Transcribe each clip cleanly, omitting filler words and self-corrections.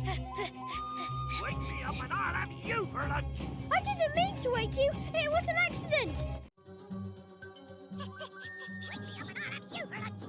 Wake me up and I'll have you for lunch. I didn't mean to wake you. It was an accident. Wake me up and I'll have you for lunch.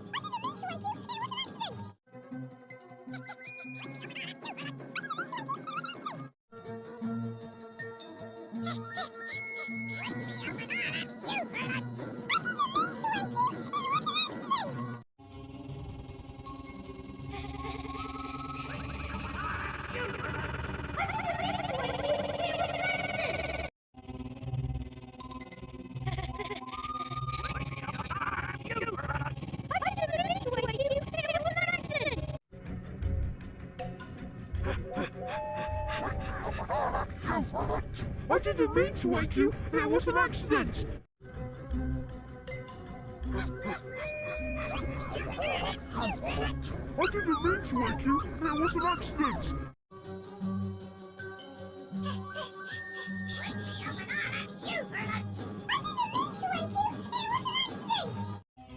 I didn't mean to wake you. It was an accident. I didn't mean to wake you. It was an accident. I didn't mean to wake you. It was an accident. Wake me up and I'll have you for lunch. I didn't mean to wake you. It was an accident.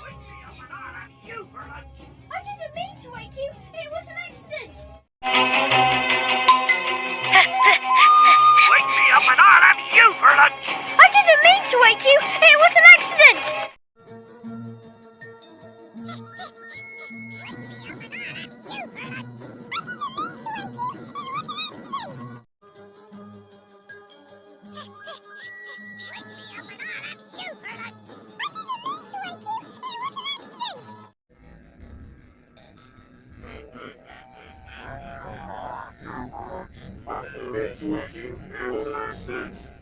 Wake me up and I'll have you for lunch. I didn't mean to wake you. It was an accident. Wake me up and I'll have you for lunch. I didn't mean to wake you. It was an accident. I didn't mean to wake you. It was an accident.